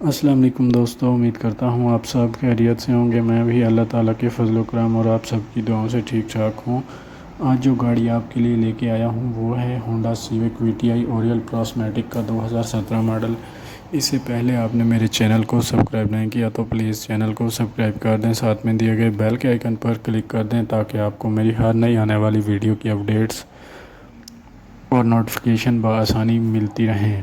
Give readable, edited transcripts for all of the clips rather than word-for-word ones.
السلام علیکم دوستو، امید کرتا ہوں آپ سب خیریت سے ہوں گے۔ میں بھی اللہ تعالیٰ کے فضل و کرم اور آپ سب کی دعاؤں سے ٹھیک ٹھاک ہوں۔ آج جو گاڑی آپ کے لیے لے کے آیا ہوں وہ ہے ہونڈا سیوک VTI اوریل پراسمیٹک کا 2017 ماڈل۔ اس سے پہلے آپ نے میرے چینل کو سبسکرائب نہیں کیا تو پلیز چینل کو سبسکرائب کر دیں، ساتھ میں دیے گئے بیل کے آئیکن پر کلک کر دیں تاکہ آپ کو میری ہر نئی آنے والی ویڈیو کی اپڈیٹس اور نوٹیفیکیشن بآسانی ملتی رہیں۔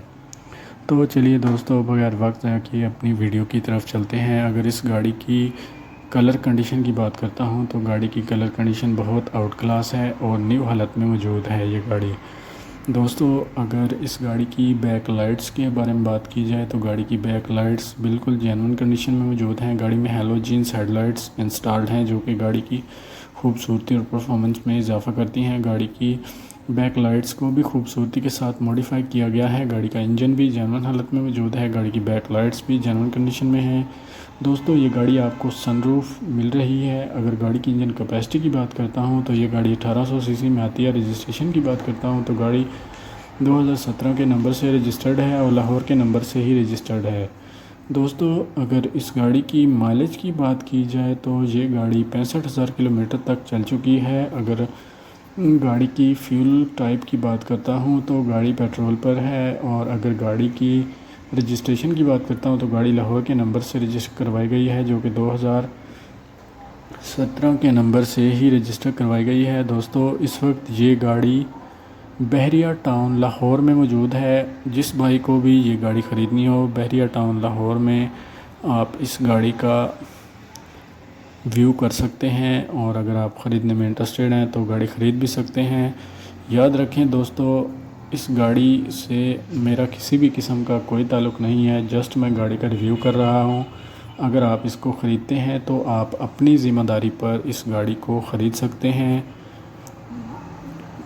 تو چلیے دوستو، بغیر وقت ضائع کیے اپنی ویڈیو کی طرف چلتے ہیں۔ اگر اس گاڑی کی کلر کنڈیشن کی بات کرتا ہوں تو گاڑی کی کلر کنڈیشن بہت آؤٹ کلاس ہے اور نیو حالت میں موجود ہے یہ گاڑی۔ دوستو، اگر اس گاڑی کی بیک لائٹس کے بارے میں بات کی جائے تو گاڑی کی بیک لائٹس بالکل جینوئن کنڈیشن میں موجود ہیں۔ گاڑی میں ہیلوجینس ہیڈ لائٹس انسٹالڈ ہیں جو کہ گاڑی کی خوبصورتی اور پرفارمنس میں اضافہ کرتی ہیں۔ گاڑی کی بیک لائٹس کو بھی خوبصورتی کے ساتھ موڈیفائی کیا گیا ہے۔ گاڑی کا انجن بھی جینوئن حالت میں موجود ہے۔ گاڑی کی بیک لائٹس بھی جینوئن کنڈیشن میں ہیں۔ دوستو، یہ گاڑی آپ کو سن روف مل رہی ہے۔ اگر گاڑی کی انجن کیپیسٹی کی بات کرتا ہوں تو یہ گاڑی 1800 cc میں آتی ہے۔ رجسٹریشن کی بات کرتا ہوں تو گاڑی 2017 کے نمبر سے رجسٹرڈ ہے اور لاہور کے نمبر سے ہی رجسٹرڈ ہے۔ دوستو، اگر اس گاڑی کی مائلیج کی بات کی جائے تو یہ گاڑی 65,000 کلومیٹر تک چل چکی ہے۔ اگر گاڑی کی فیول ٹائپ کی بات کرتا ہوں تو گاڑی پیٹرول پر ہے، اور اگر گاڑی کی رجسٹریشن کی بات کرتا ہوں تو گاڑی لاہور کے نمبر سے رجسٹر کروائی گئی ہے جو کہ 2017 کے نمبر سے ہی رجسٹر کروائی گئی ہے۔ دوستو، اس وقت یہ گاڑی بحریہ ٹاؤن لاہور میں موجود ہے۔ جس بھائی کو بھی یہ گاڑی خریدنی ہو بحریہ ٹاؤن لاہور میں آپ اس گاڑی کا ویو کر سکتے ہیں، اور اگر آپ خریدنے میں انٹرسٹیڈ ہیں تو گاڑی خرید بھی سکتے ہیں۔ یاد رکھیں دوستو، اس گاڑی سے میرا کسی بھی قسم کا کوئی تعلق نہیں ہے، جسٹ میں گاڑی کا ریویو کر رہا ہوں۔ اگر آپ اس کو خریدتے ہیں تو آپ اپنی ذمہ داری پر اس گاڑی کو خرید سکتے ہیں۔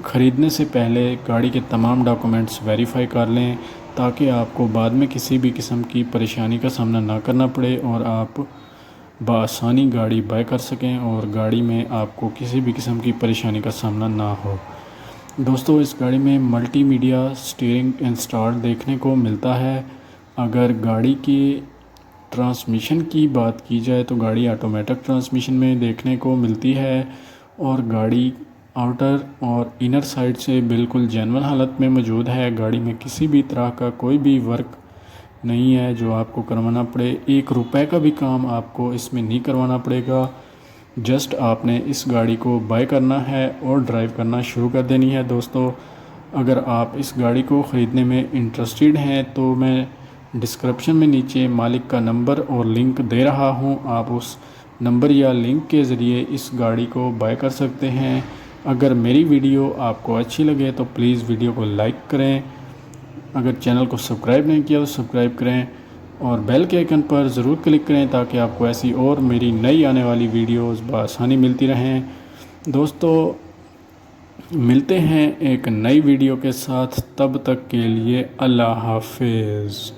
خریدنے سے پہلے گاڑی کے تمام ڈاکومنٹس ویریفائی کر لیں تاکہ آپ کو بعد میں کسی بھی قسم کی پریشانی کا سامنا نہ کرنا پڑے اور آپ بآسانی گاڑی بائی کر سکیں اور گاڑی میں آپ کو کسی بھی قسم کی پریشانی کا سامنا نہ ہو۔ دوستو، اس گاڑی میں ملٹی میڈیا سٹیئرنگ انسٹال دیکھنے کو ملتا ہے۔ اگر گاڑی کی ٹرانسمیشن کی بات کی جائے تو گاڑی آٹومیٹک ٹرانسمیشن میں دیکھنے کو ملتی ہے، اور گاڑی آؤٹر اور انر سائڈ سے بالکل جینوئن حالت میں موجود ہے۔ گاڑی میں کسی بھی طرح کا کوئی بھی ورک نہیں ہے جو آپ کو کروانا پڑے۔ 1 روپے کا بھی کام آپ کو اس میں نہیں کروانا پڑے گا، جسٹ آپ نے اس گاڑی کو بائی کرنا ہے اور ڈرائیو کرنا شروع کر دینی ہے۔ دوستو، اگر آپ اس گاڑی کو خریدنے میں انٹرسٹیڈ ہیں تو میں ڈسکرپشن میں نیچے مالک کا نمبر اور لنک دے رہا ہوں، آپ اس نمبر یا لنک کے ذریعے اس گاڑی کو بائی کر سکتے ہیں۔ اگر میری ویڈیو آپ کو اچھی لگے تو پلیز ویڈیو کو لائک کریں، اگر چینل کو سبسکرائب نہیں کیا تو سبسکرائب کریں اور بیل کے آئیکن پر ضرور کلک کریں تاکہ آپ کو ایسی اور میری نئی آنے والی ویڈیوز بآسانی ملتی رہیں۔ دوستو، ملتے ہیں ایک نئی ویڈیو کے ساتھ، تب تک کے لیے اللہ حافظ۔